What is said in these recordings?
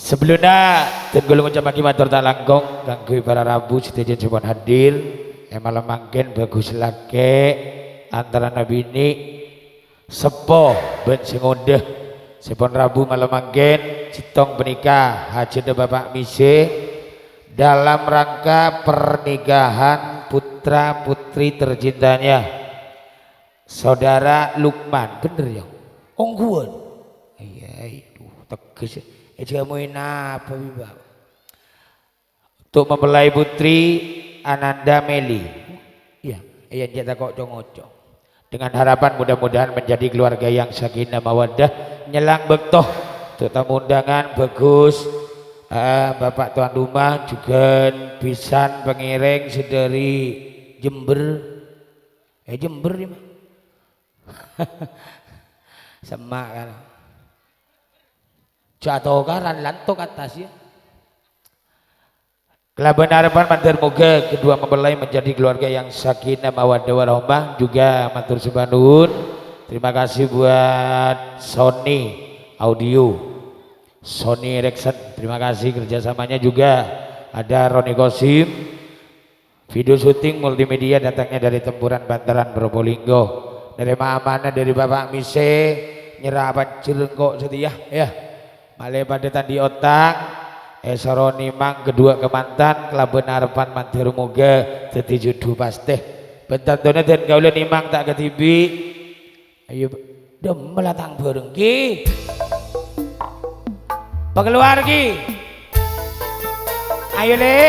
Sebelumnya tenggul ngucap bagi matur tak langkung kanggo para rabu setuju cuma hadir malam mangken bagus lagi antara nabi ini sepo ben sing ngunduh sepon rabu malam mangken citong menikah hajat bapak mise dalam rangka pernikahan putra putri tercintanya saudara Lukman bener ya ongguan iya itu tegas kamu apa biba untuk mempelai putri Ananda Meli iya iya dia kok congocong dengan harapan mudah-mudahan menjadi keluarga yang sakinah mawaddah nyelang bektoh untuk tamu undangan bagus bapak tuan rumah juga pisan pengiring sedari Jember Jember ya semak kan jatuh karan lantuk atas ya kelaban harapan matur moga kedua mempelai menjadi keluarga yang sakinah mawaddah warahmah juga matur sembah nuwun terima kasih buat Sony Audio Sony Ericsson terima kasih kerjasamanya juga ada Roni Kosim video syuting multimedia datangnya dari Tempuran Bantaran Probolinggo dari amanah dari Bapak Mise nyerah Cirengkok setia ya malih pada tadi otak Esaroni mang kedua kemantan kelaban harapan matur moga dadi judu pasti bentantone dan kaula nimang tak ketibi ayo demel tang bareng ki keluar ki ayo le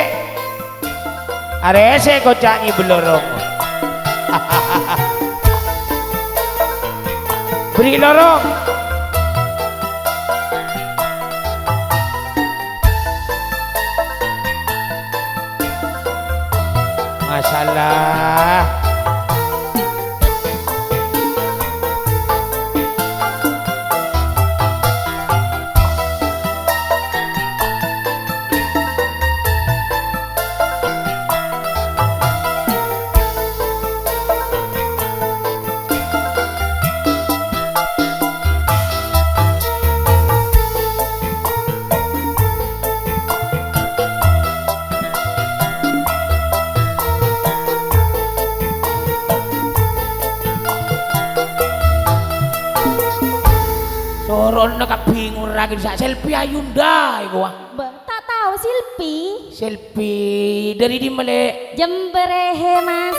arese kocangi belorong beri lorong masalah Soron bingung lagi sak selfie Ayunda iku tak tahu selfie dari di mele Jemberehe mas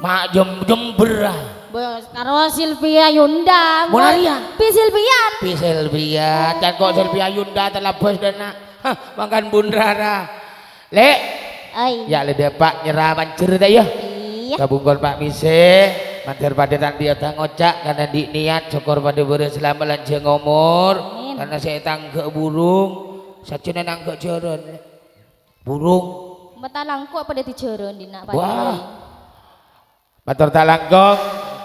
mak Jember bos karo Silvi Ayunda Monaria pi Silvian dan kok selfie Ayunda telah bos dana makan bunrara le ya le Pak nyerah mancur ya iya kabungkon Pak Mise matur pada tadi otang ngocak karena di niat syukur pada berselamat lanjang umur karena saya tangga burung sajane nangga jaran burung mata langkuk pada dijoron dina wah matur tak langkung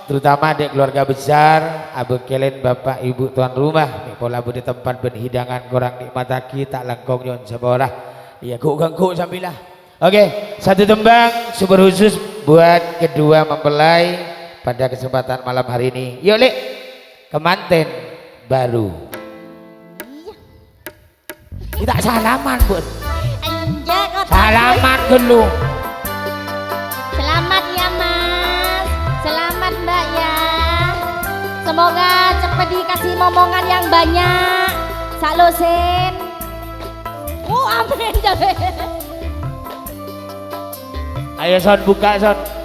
terutama adik keluarga besar abu kelen bapak ibu tuan rumah pola di tempat berhidangan kurang nikmataki tak langkung nyon saborah iya kuk sambilah oke satu tembang super khusus buat kedua mempelai pada kesempatan malam hari ini yuk Lek kemanten baru kita salaman bun salaman dulu selamat ya mas selamat mbak ya semoga cepat dikasih momongan yang banyak salosen amin ayo son buka son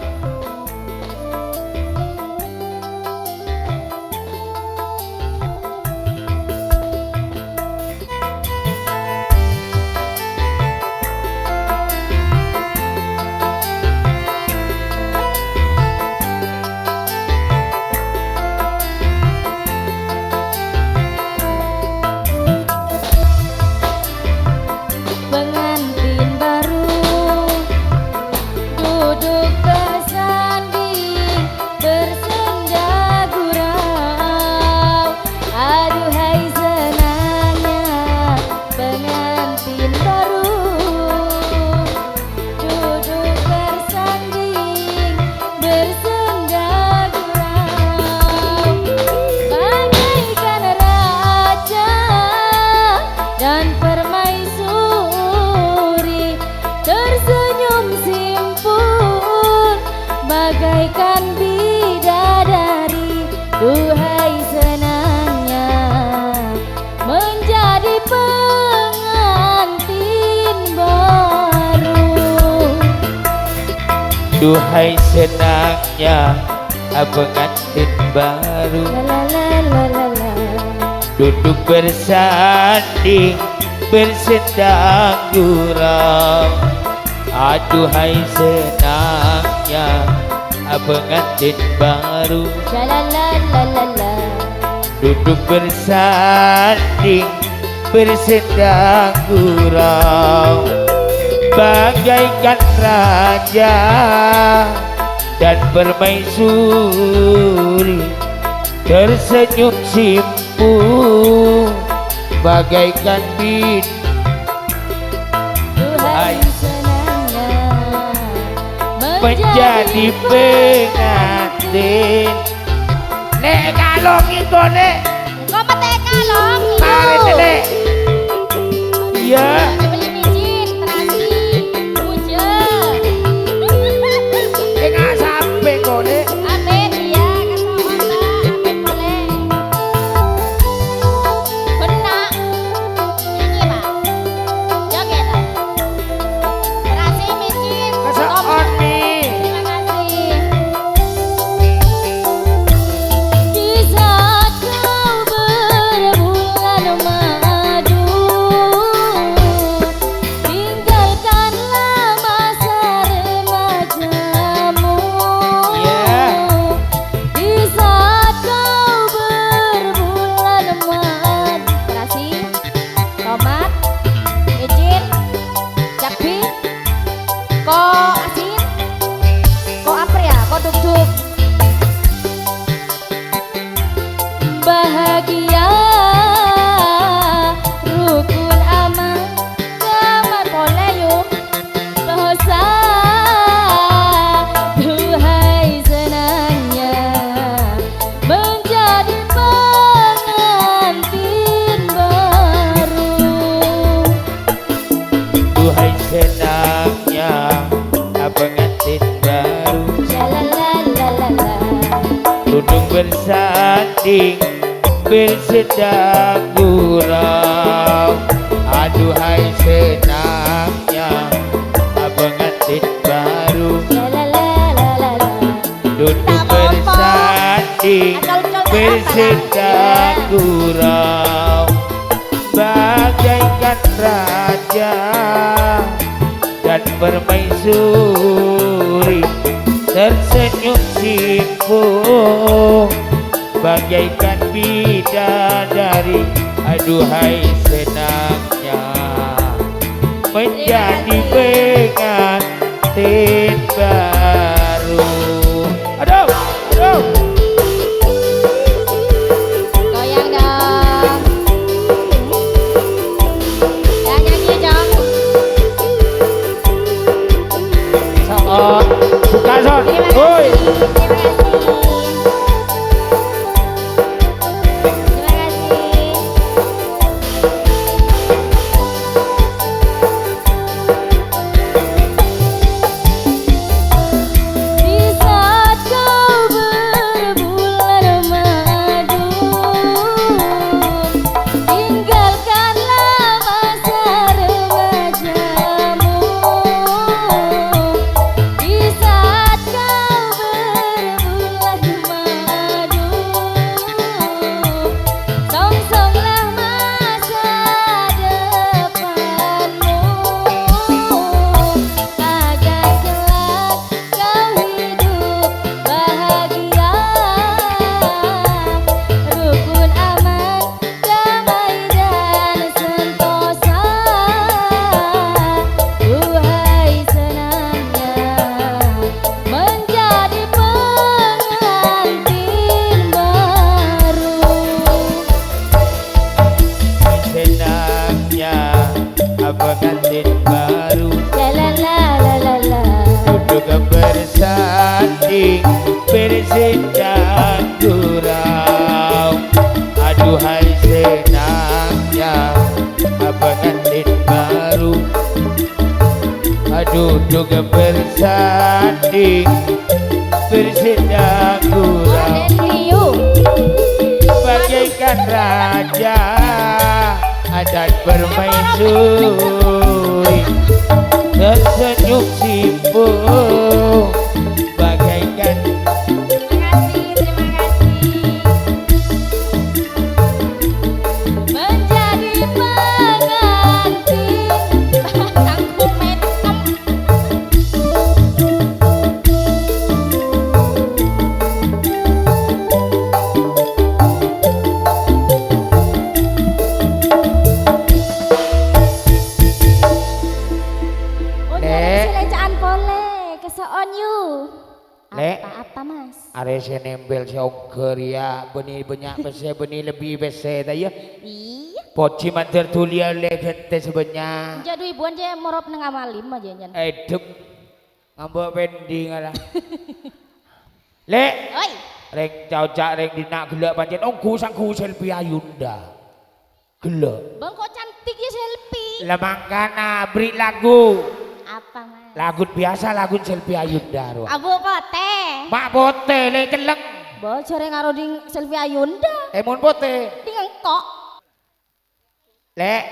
pengantin baru duduk Duhai senangnya pengantin baru, La la la la la. duduk bersanding bersendang gurau. Aduhai senangnya pengantin baru, La la la la la la. duduk bersanding bersendang gurau. Bagaikan raja dan permaisuri, tersenyum simpu bagaikan bid. Duhai senangnya Menjadi pengantin. Nek kalong iku nek kok mete kalong mari nek. Iya. beli micin terasi puja Enggak sampai kok nek. amin iya kesohon mbak amin boleh benak ini mbak joget terasi micin Kesohon nih. terima kasih. Di saat kau berbulan madu, tinggalkanlah masa remajamu. Iya. Di saat kau berbulan madu, terasi, tomat, micin, cabai, kok asin, kok apa ya, kok duk-duk. Bahagia rukun aman kamar boleh yuk dosa. Duhai senangnya menjadi pengantin baru. Duhai senangnya pengantin baru, La la la la la la. duduk bersanding bersedang gurau. Aduhai senangnya pengantin baru, La la la la la la. duduk Tak apa-apa. bersanding Asal-usul bersedang gurau. Bagaikan raja dan permaisuri, tersenyum simpu bagaikan bidadari. Aduhai senangnya menjadi pengantin baru. Aduh, aduh. Goyang dong. Ya nyanyi dong. Son, buka son. Terima Woi. kasih. Terima kasih. Terima kasih. Di saat kau berbulan madu, tinggalkanlah masa remajamu. Di saat kau berbulan madu, songsonglah masa depanmu agar kelak kau hidup bahagia, rukun aman, damai dan sentosa. Duhai senangnya menjadi pengantin baru. Senangnya pengantin baru, La la la la la la. duduk bersanding bersedang gurau. Aduhai senangnya pengantin baru, duduk bersanding bersedang gurau. Rio. Bagaikan raja dan permaisuri, tersenyum simpu Are se nembel se ongker ya benih banyak bese benih lebih bese ta ya. Iya. Poci manter tulia le gente sebenarnya. Jadu ibuan je morop nang amalim aja jan. Edep ngambek pending ala. Le, Oi. reng caucak reng dinak gelak pancen ongku sangku selfie Ayunda. Gelak. Bang kok cantik ya selfie. Lah mangkana beri lagu. Apa mas? Lagu biasa lagu selfie Ayunda ro. Abu pote. Mak bote le celeng. Bocor yang ngaruh di selfie Ayunda. Mun bote. Di ngengkok. Le,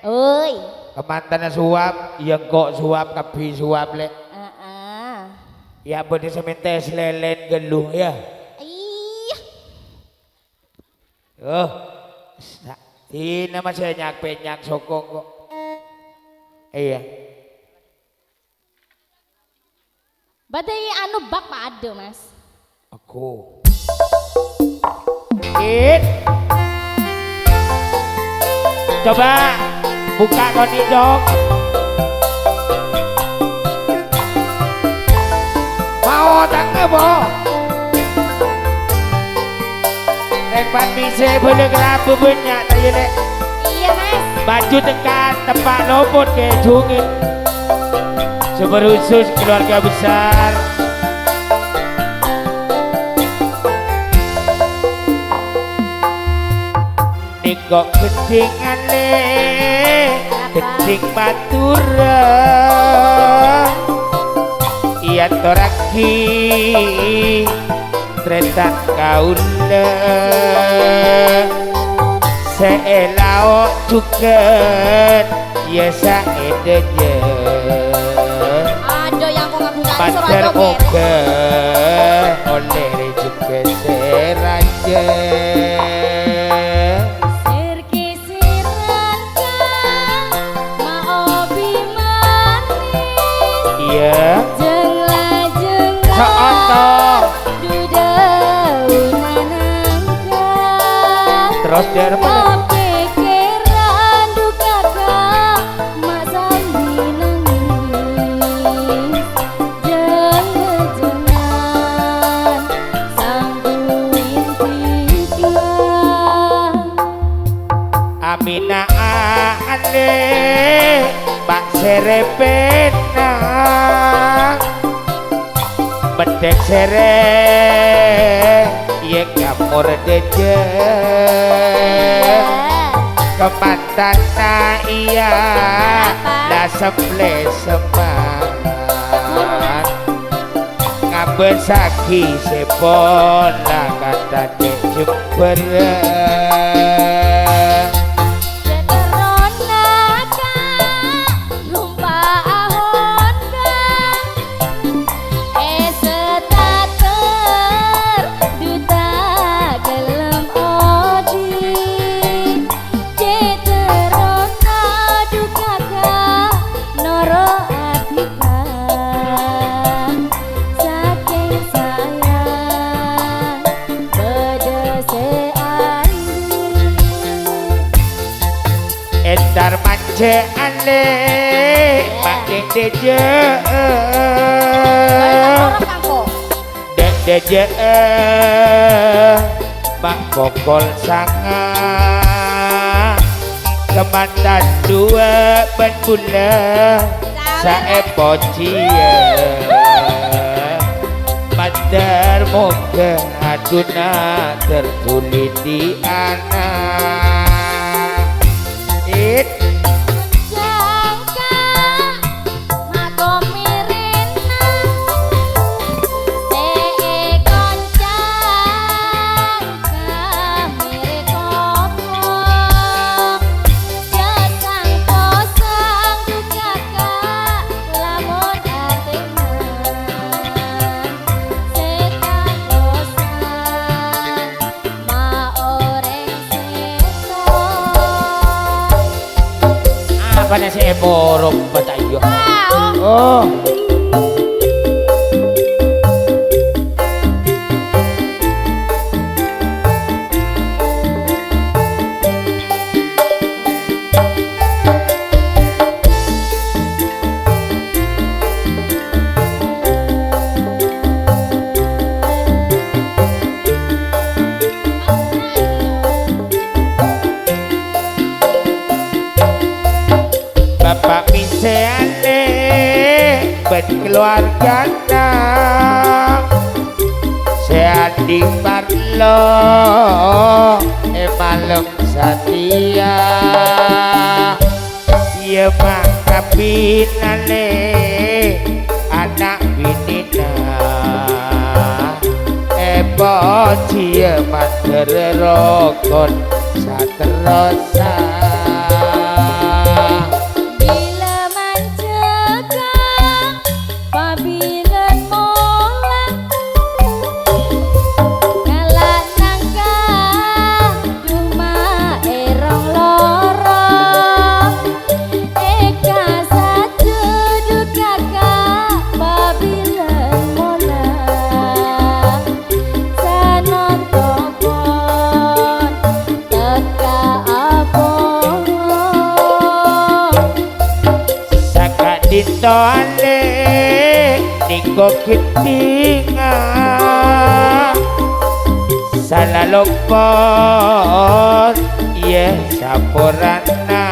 Oi. kemantana suap, yang kok suap kapi suap le. Ya bener sementes lelen geluh ya. Iya. Oh, ini masih nyak penyak sokong kok. Iya. Badai anu bak pak ada mas. Aku. Coba buka koni dong. Mau tangga bo. Rek bisa boleh kerabu banyak tanya dek. Iya mas. Baju tekan tempat lopot ke jungin. Seberusus keluarga besar. Nengok keting ale, keting batura. Iya toraki, tretan kaula. Seelao cuket, ya saedenya. Ada yang kok ngaku ngaku Mater moga oleh juga seraja. Iya. Terus derma pikiran duka mak sambil nangis jangan sangguin tiga Amina ane Pak serepena bedek sere ye kamur deje kemantana iya la semple semangat ngabesaki sepon la kata dek jember entar mance ale pakai deje dek deje bang kokol sanga kemantan dua ben pula sae pocia mandar moga aduna tertulis di anak apa nasi borong batayo. Oh. Pak miseane ben keluargana sehat di parlo malam setia ya maka pinane anak binina cia mater rokon saterosa bila mencegah pabilen molang kalah nangka cuma erong lorong eka satu duka kak pabilen molang sanon topon teka abong saka ditole niko kitinga salah lopon ye saporana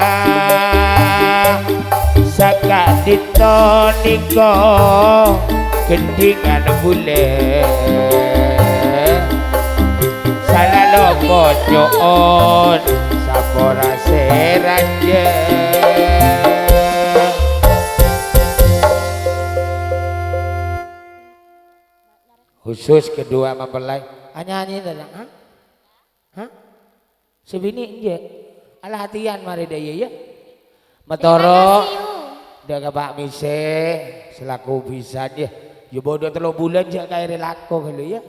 saka ditoniko kendingan bule salah lopon nyoon sapora seranje khusus kedua mempelai nyanyi tadi hah sebini je ala hatian mari daya ya metoro udah Pak Mise selaku bisa dia ya bodoh 3 bulan jak kayak relako kalau ya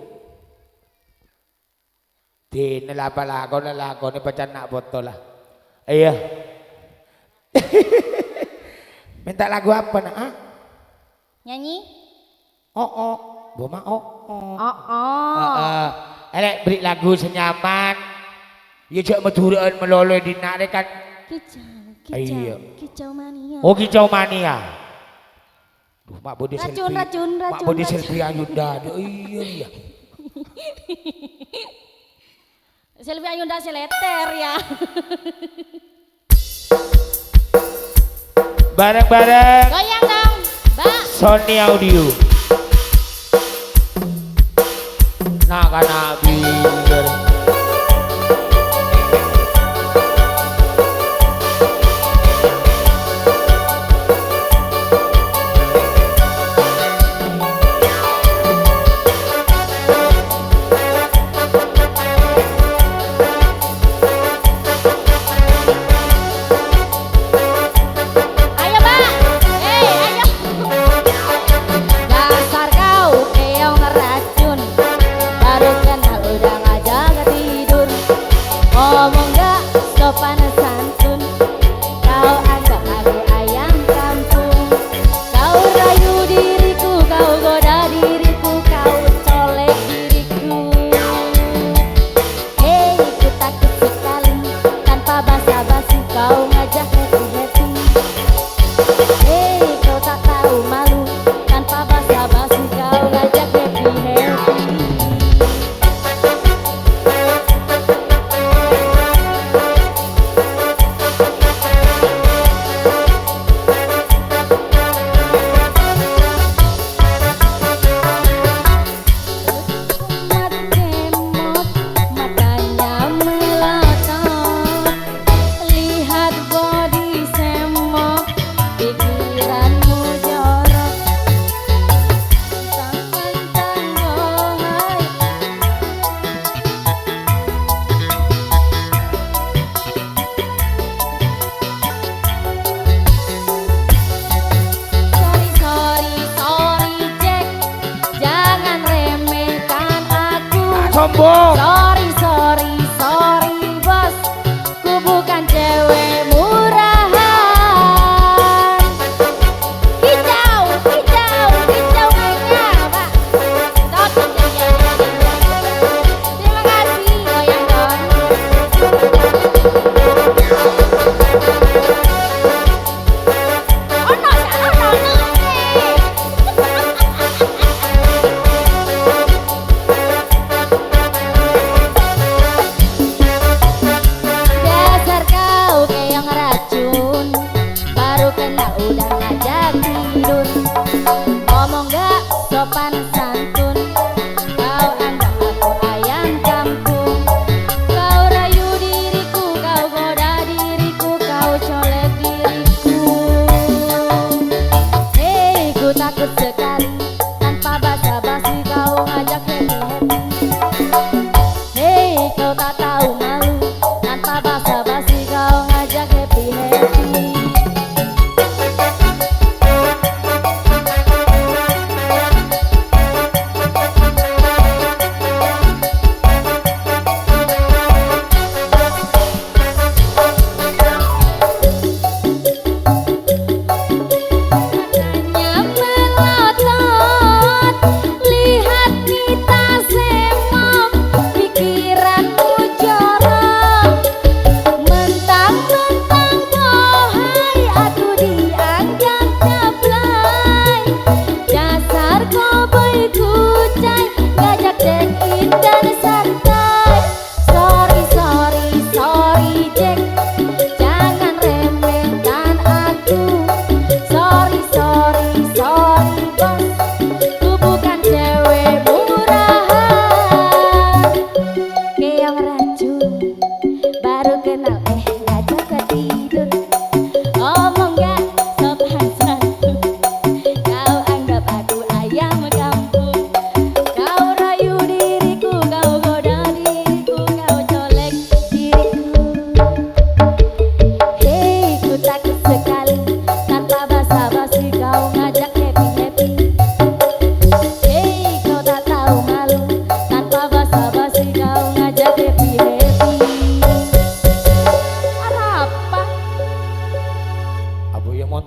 di nelapa lako ni pacar nak foto lah iya minta lagu apa nak nyanyi Boma elek beri lagu senyaman ya jak meduraan meloloi di nak kan kicau mania kicau mania duh mak bodi selfie racun mak bodi selfie Ayunda iya selfie Ayunda seleter ya bareng-bareng goyang dong Mbak Sony Audio nak nabi ayo Mbak ayo dasar kau keong racun baru kenal udah ngajak tidur ngomong gak sopan santun kau anggap aku ayam kampung kau rayu diriku kau goda diriku kau colek diriku hei ku takut sekali tanpa basa-basi kau ngajak happy-happy hei kau tak tahu malu tanpa basa-basi kau ngajak happy-happy Mat matanya melotot lihat body semok pikiranmu jorok tentang gohai sorry Jack jangan remehkan aku sombong sorry bos ku bukan cewek murahan kicau mainnya Pak terima kasih goyang dong oh no udah ngajak tidur. Ngomong gak sopan santun, kau anggap aku ayam kampung. Kau rayu diriku, kau goda diriku, kau colek diriku. Hei, ku takut sekali, tanpa basa-basi kau ngajak happy-happy. Hei, kau tak tahu malu, tanpa basa-basi kau ngajak happy-happy.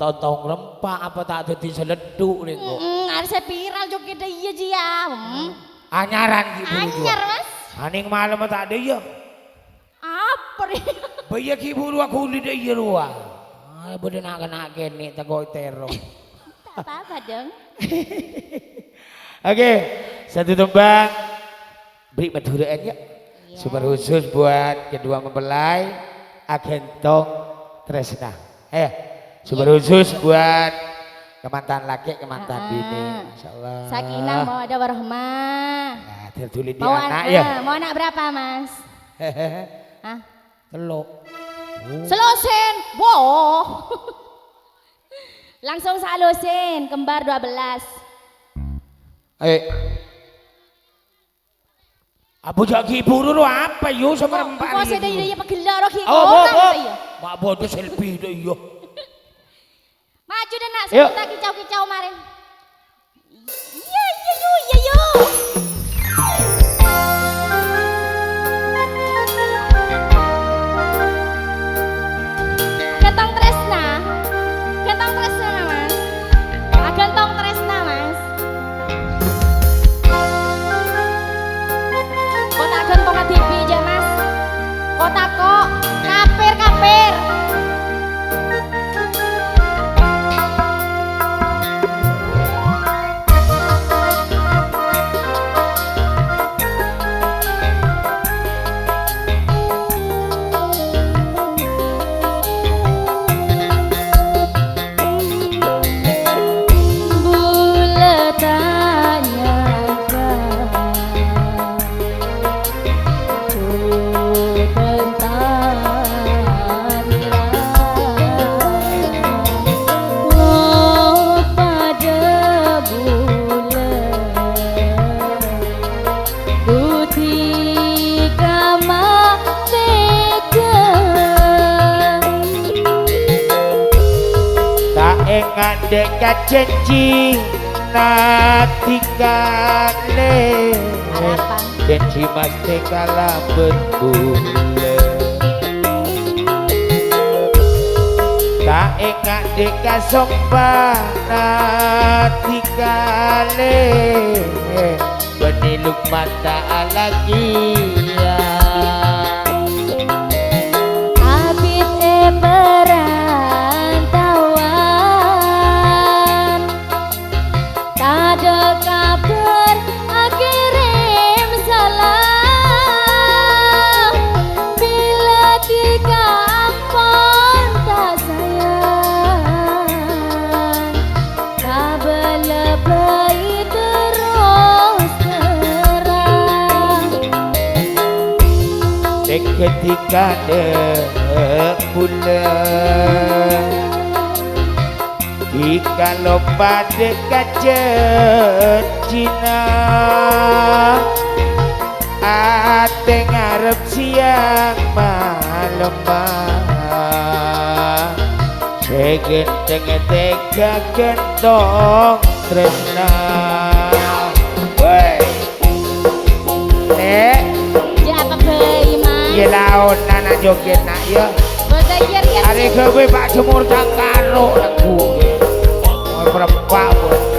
Tahu rempah apa tak ada di seleduk nih kok. Harus viral joget iya Jia. Anyaran gitu. Anyar mas. Aning malam tak ada ya. Apa nih? Bayar kiburu aku di dia luar. Boleh nak nih tak kau terong. Tak apa dong. Oke, satu tembang beri maduraan ya. Super khusus buat kedua mempelai Agentong Tresna. Super khusus buat kemantan laki, kemantan bini. Insyaallah. Sakinah mau ada warahmah. Ya, tertulis di Mau anak ya. Mau anak berapa mas? Hah? Telok. Selosen, boh. Langsung salosen, kembar 12. Abu jagi buru lu apa yo sama rempah. Kok sedaya dia pegelar ki Oh, iya. Mak bodoh selfie deh yo. Maju dan nak sebentar kicau-kicau mari. Iya yuk. Gentong Tresna mas. Gentong Tresna mas. Kota gentong ke TV aja mas. Kota kok kapir. Dekat janji natikane janji mas tekala berbule tak ingat dekat sompah natikane beniluk mata lagi ya Abid perantauan tak ada kabar kirim salam bila tiga ampun tak sayang ketika bulan jika lo pada kaca Cina ate ngarep siang malam segenteng tega gentong tresna woi nek Siapa bayi mas? ya laon nana joget nak ya Bahasa kira-kira hari kewe Pak Jemur Cangkaro lagu mau berapa pun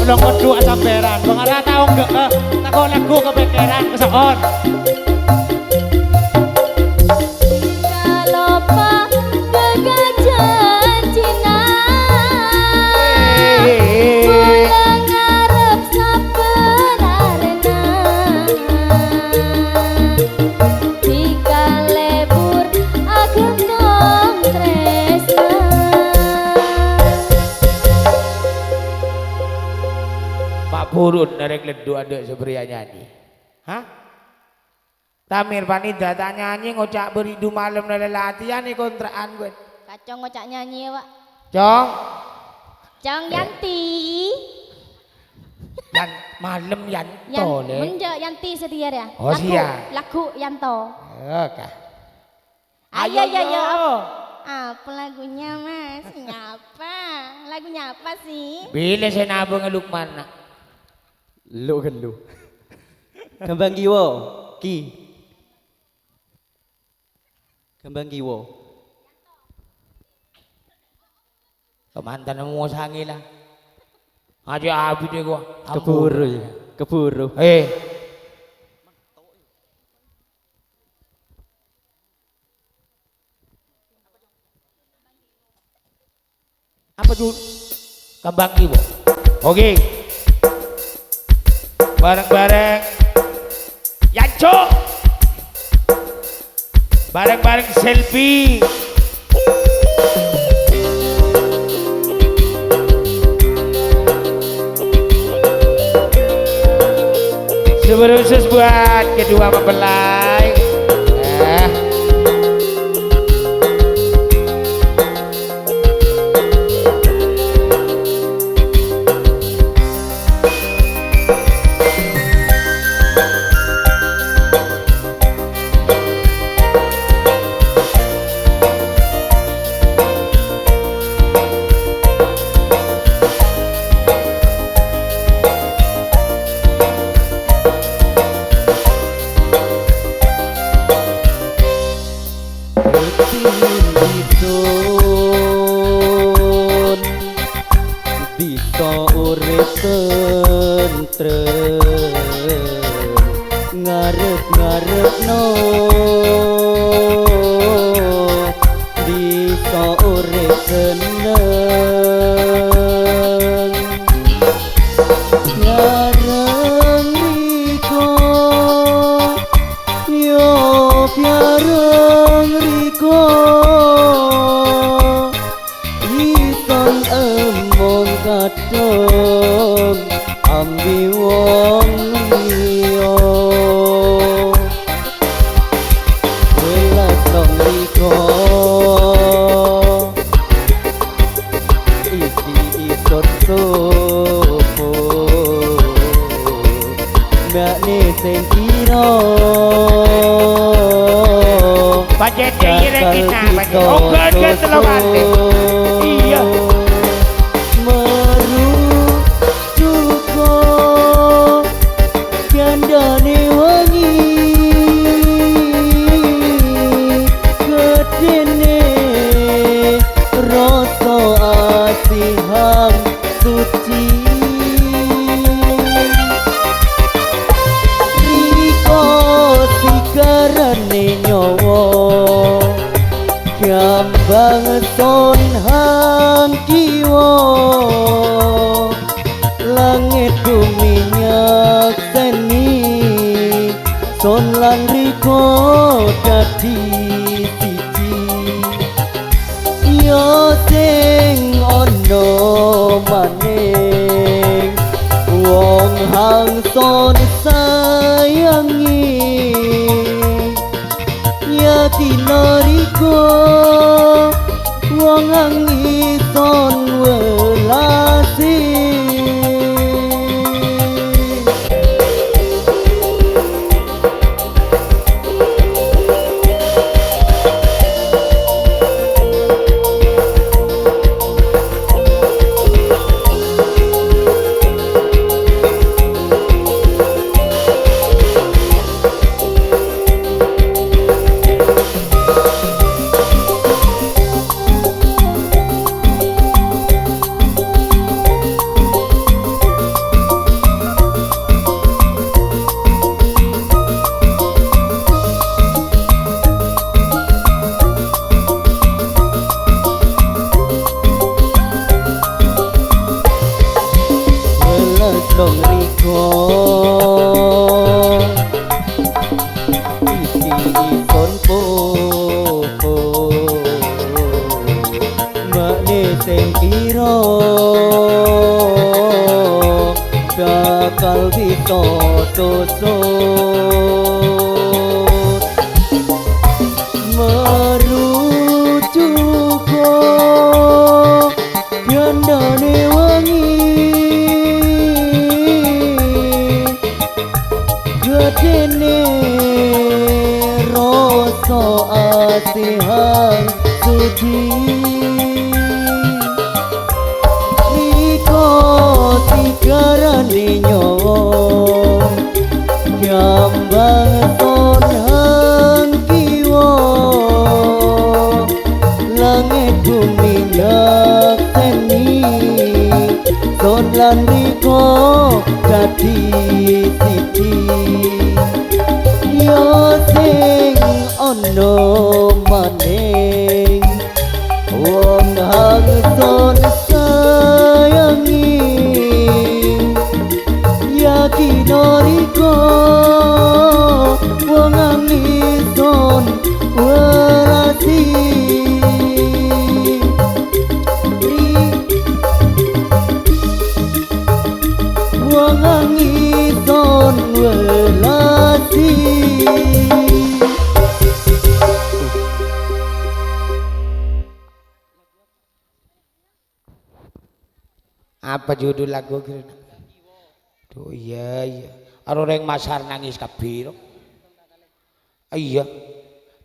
udah ngedu asamperan pengarah tau enggak takut lagu kepikiran kesoon kalau pak kegajan Cina bulan ngarep sabenarna jika lebur agem dong tresna Pak Purun dari ledu ada sebria nyanyi hah? Tamir Panida tak nyanyi ngocak beridu malam dari latihan nih kontrakan gue kacau ngocak nyanyi ya pak Cong Cong Yanti dan malam Yanto le menjak Yanti setia ya oh siya lagu Yanto oke ayo apa lagunya mas ngapa lagunya apa sih bila saya nabung Lukman nak lu kan lu kembang giwo ki kembang giwo kemantan mau sangi lah aja abi deh gua keburu ya keburu apa tuh kembang ibu oke bareng-bareng Yanco bareng-bareng selfie super khusus buat kedua mempelai bisa urip tentrem ngarep-ngarepno bisa urip seneng piareng riko ison emong kadang ambi wong liya welas dong riko iki ison sopo makne sing kira Pancen ireng kita pancen. Oh gede telokane. Iya. Meru cuko gandane wangi gedene rasa asihang suci riko sigarane nyawa Gambang son hang kiwa langit bumi nyakseni son lan riko dadi siji yo sing ono maning wong hang son sayangi yakinariko wong angison welasi dong riko iki ison popo makne sing kira bakal bisa susut merujuko gandane wangi gedene rasa asihang suci riko sigarane nyawa gambang son hang kiwa langit bumi nyakseni son lan riko dadi siji yo sing ono maning wong hang son sayangi yakinariko wong angison welasi wong angison welasi Apa judul lagu kira? Tuh iya iya. Aro reng masar nangis kabiro. Iya.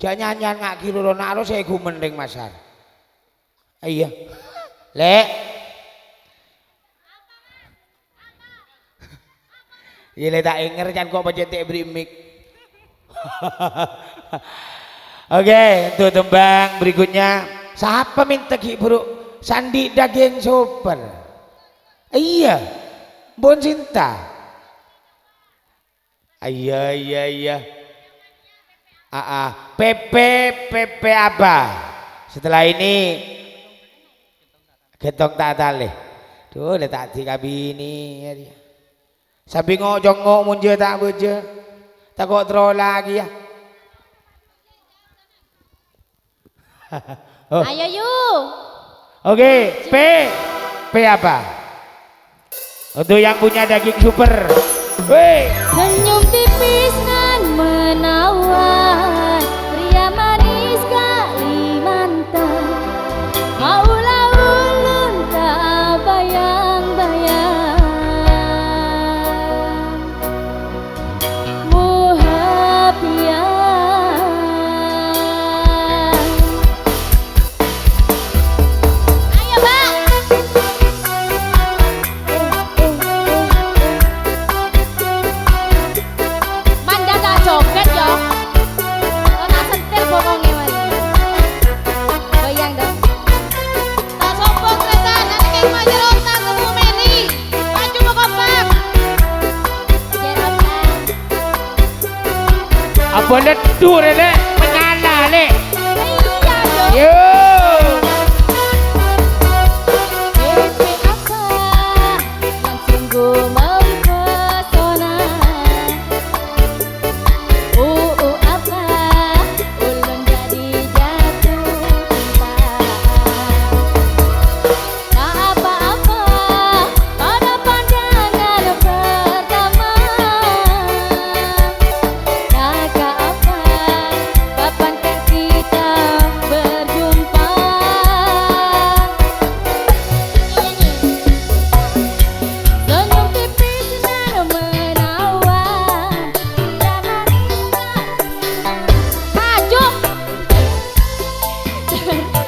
Jangan nyanyian ngak kira nak aro saya gumen reng masar. Iya. Lek. Iya tak inger jangan kok pencet beri mic. Oke, untuk tembang berikutnya. Siapa minta ki bro? Sandi daging super. Iya. Bon cinta. Iya. PP apa? Setelah ini getong tak tali. Tuh letak di kabini ya dia. Sambil ngok jongok munje tak beje. Tak kok terlalu lagi ya. Oh. Ayo yuk. Oke, P apa? Untuk yang punya daging super. Wih. Senyum tipis nan menawan, pria manis Kalimantan. Maulah ulun tak bayang-bayang. Muhabian. Ayo, Mbak. Manda tak joget ya. Tak sentil bokonge wae. Goyang dong. Tak sombong Reza, nanti kayak maju lontar ke Bu Meli. Maju mau kompak. Jerotan. Apa ledu Rele? Menyala le. Iya dong. Yo. Mimpi apa yang sungguh mempesona? Apa ulun jadi jatuh cinta? Tak apa-apa pada pandangan pertama. Kakak apa kapankah kita berjumpa? Senyum tipis nan menawan, tajuk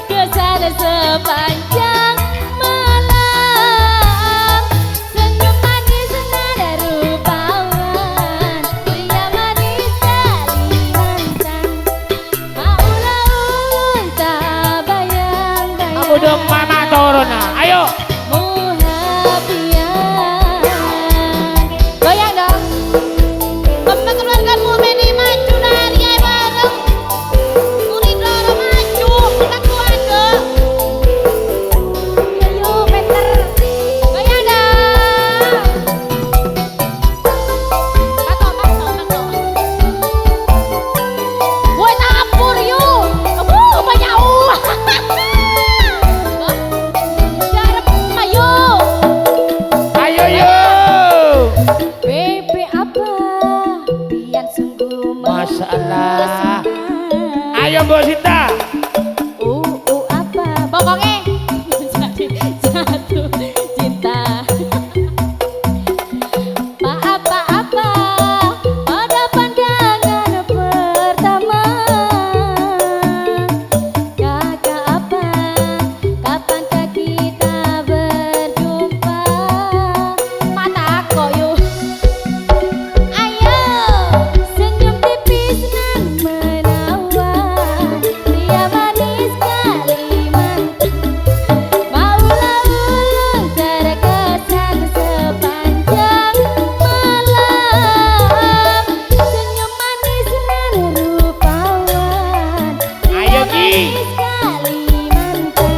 kesan sepanjang malam. Senyum manis nan rupawan, pria manis Kalimantan. Maulah ulun tak bayang-bayang. Kamu dong mama corona. Ayo. Muhabian. Goyang dong. Kompak keluarkan Bu Meli maju dari air bareng. Uridoro maju, kita keluarga. Ayo Peter. Goyang dong. Patok. Woi tapur yuk. Banyak uang. Darap ayo. Ayo yo. Bebe apa biar sungguh Masya Allah. mempesona. Ayo Mbak Sinta. Apa pokoknya jatuh cinta. Apa-apa pada pandangan pertama. Kakak apa kapankah kita berjumpa? Mata kok yuk. Ayo senyum tipis nan menawan, pria manis Kalimantan. Maulah ulun terkesan sepanjang malam. Senyum manis nan rupawan, Ayo Ki. Kalimantan.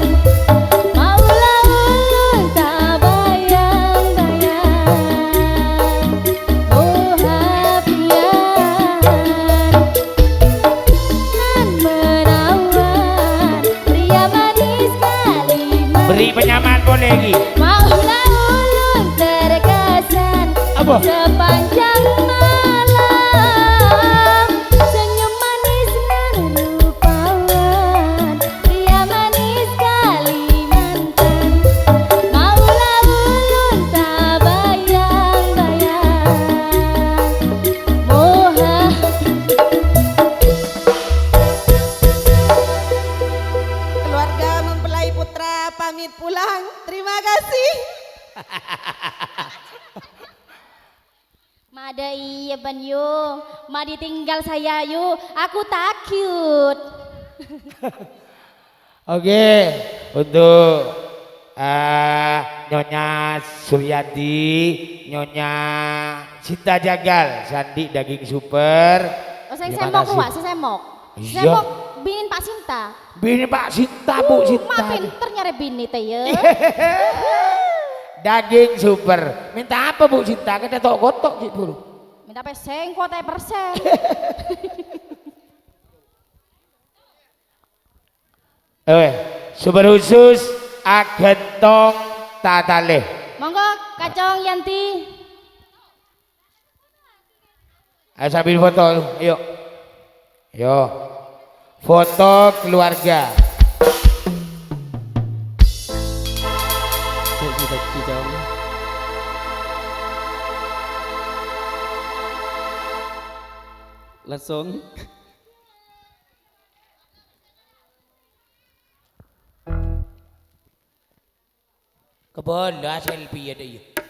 Maulah ulun tak bayang-bayang. Muhabian nan menawan, pria manis Kalimantan. Beri penyamaan boleh Ki. Maulah ulun terkesan Apa? sepanjang malam. Senyum manis nan rupawan, pria manis Kalimantan. Maulah ulun tak bayang-bayang. Keluarga mempelai putra pamit pulang. Terima kasih. Mada iya ban yo, ma ditinggal saya yo, aku takut. Oke, untuk Nyonya Suryati, Nyonya Sinta Jagal, Sandi daging super. Oh saya Terima semok kasih. Wak, saya semok. Iya. Semok binin Pak Sinta. Bini Pak Sinta, Bu Sinta. Ma pinter nyari bini teh ya. Daging super. Minta apa Bu Sinta? Kita gotok gitu. Minta peseng kuota persen. super khusus Agentong Tatalih. Monggo Kacong Yanti. Ayo sambil foto, yuk. Yo, foto keluarga. Langsung Kebon dah selfie ada ya.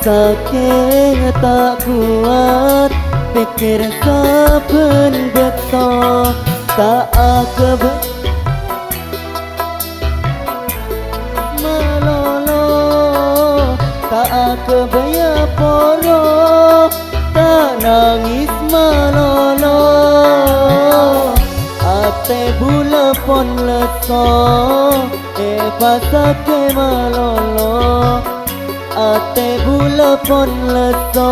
saking tak kuat pikir saben beto tak akeb malolo tak akeb ya poro tak nangis malolo ate bula pon leso pasake malolo ate bula pon leso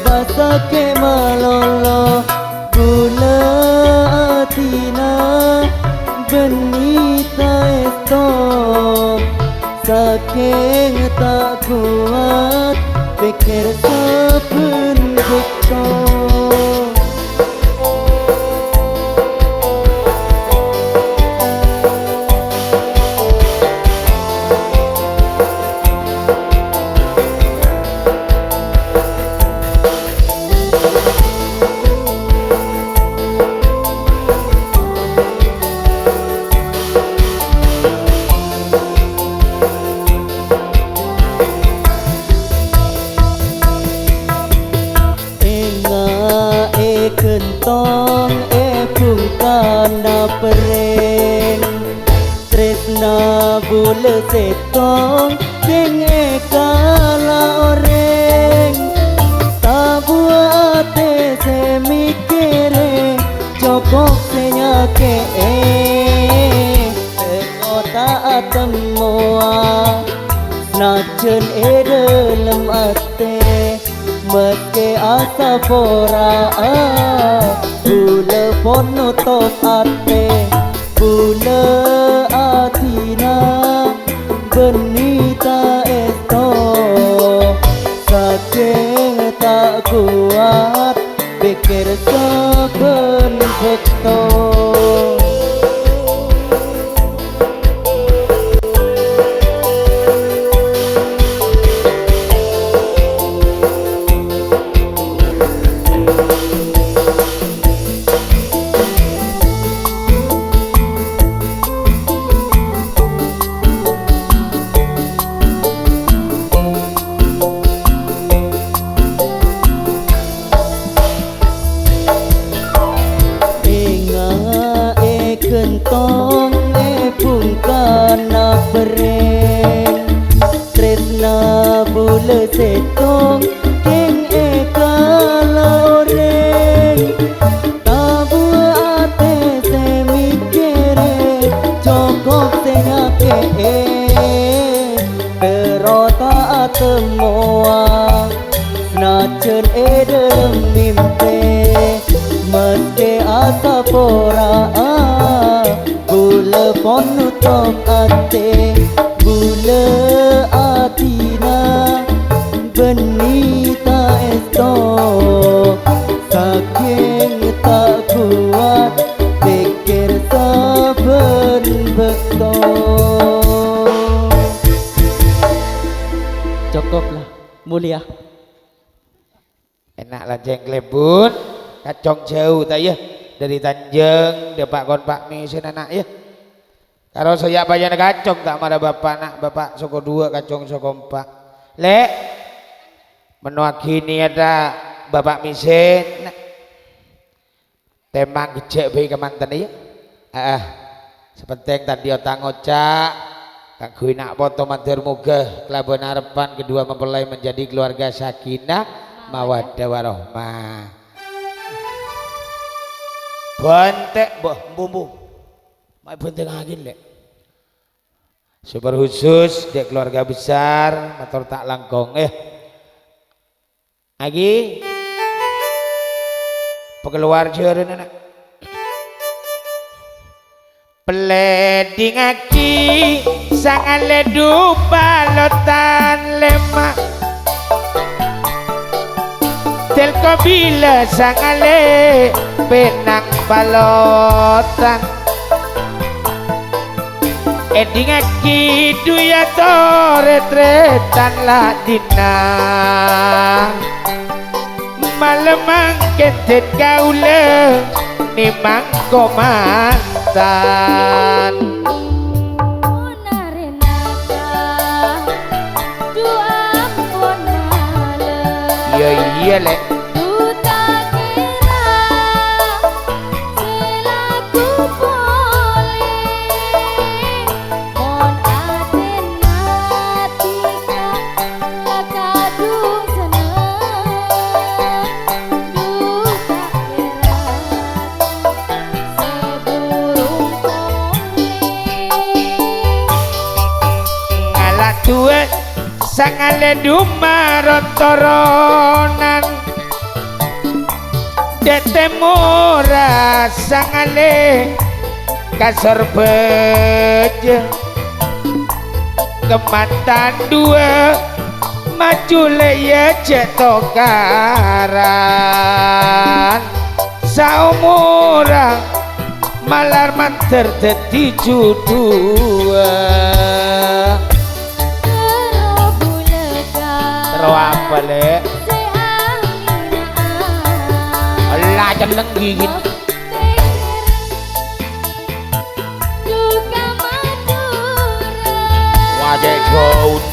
pasake malolo bula atina benita esto saking tak kuat pikir saben beto kentong pungkan na peren tresna bule setong keng kala oreng tabua te se mikire cokok senyake kota atemoa najen dalam ate meske asa pora bule pono top ate bule atina benita esto saking tak kuat pikir saben beto kentong pungkan na peren tresna bule setong keng kala oreng tabua ate se mikire cokok senyake terota atemoa najen dalam mimpi meske asa pora bule ponu top ate bule atina benita esto saking tak kuat pikir saben beto cukuplah mulia enak lanceng klebun kacong jauh tak ya dari Tanjung depak kon Pak Misin anak ya kalau saya bayar kacong tak marah bapak nak bapak soko dua kacong soko empat lek Menuagini ada Bapak Misin temang gejek bayi kemanten ya sepenting tadi otang ngocak kanggo nak foto matur muga kelabuhan harapan kedua mempelai menjadi keluarga sakinah mawaddah warahmah. Bantek mbah mbumu mai benteng angin lek super khusus dek keluarga besar matur tak langkong lagi pekeluar jare anak peleding aki sangale balotan lemak telko bila sangale penang balotan eding aki duya retretan lah dina malemang kentet gaule nimang komantan iya lek duet sangale dumarotoronan detemura sangale kasor beje kemantan dua maju ya cetokaran saumura malar manter dadi judua apa lek Allah jeneng gigit wajah gaun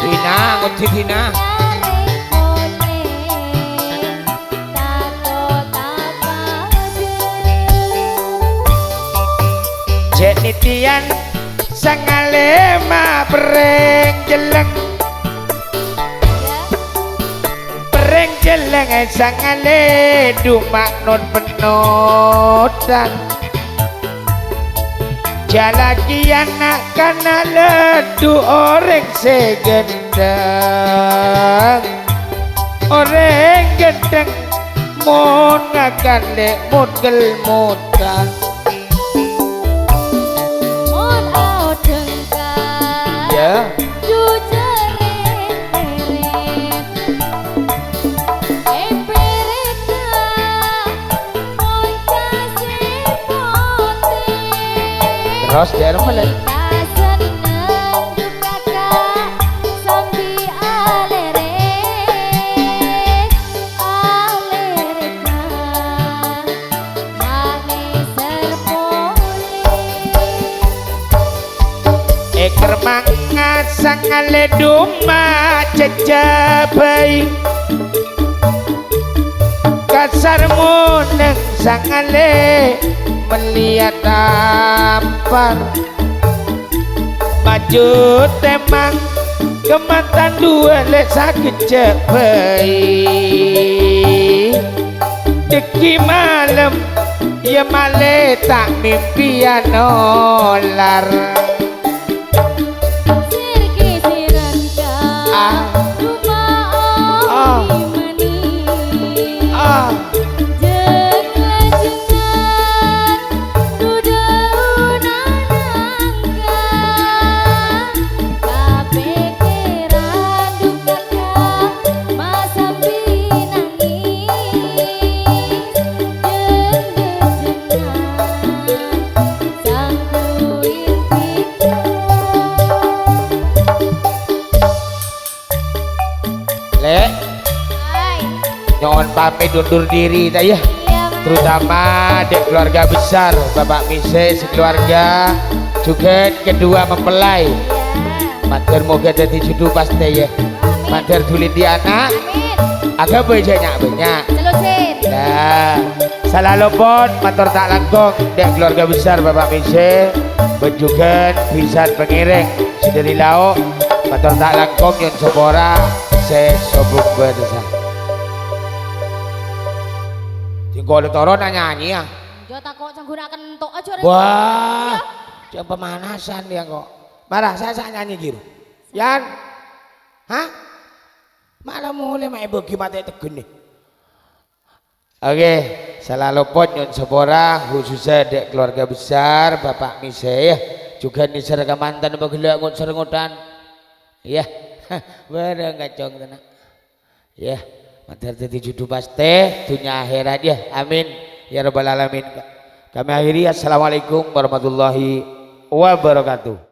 Dina ngerti Dina Jenitian sangale ma pereng jeleng sangale dumak non penotan jalaki anak kana ledu oreng segendang oreng gendeng mon ngakan lek mudgel mutan ya terus dia mulai eker manga sangale duma cecabai kasar muneng sangale melihat tampar maju temang kemantan dua lek sakit cepai deki malam ya male tak mimpian olar nyon pamit undur diri ta ya. Iya terutama di keluarga besar Bapak Mise sekeluarga, juga kedua mempelai. Matur moga dadi judu pasti ya. Matur tulin di anak, Amin. agak banyak. Selusin. Nah, salah lopot matur tak langkung di keluarga besar Bapak Mise, benjukan pisan pengiring sederi lauk, matur tak langkung yon sepora sesobuk bersa. Tinggal toro nyanyi ya. Jo tak kok gunakan entuk aja rek. Wah, jam pemanasan dia kok. Marah saya nyanyi gitu. Yan, hah? Malah mulai mak ibu gimana tegen nih. Oke, salah lopot nyon sepora khususnya dek keluarga besar Bapak Mise ya. Juga nih serga mantan bagelak ngon serengotan. Ya, bareng ngacong tenang. Ya, matur dadi judu pasti dunia akhirat ya. Amin ya rabbal alamin. Kami akhiri, assalamualaikum warahmatullahi wabarakatuh.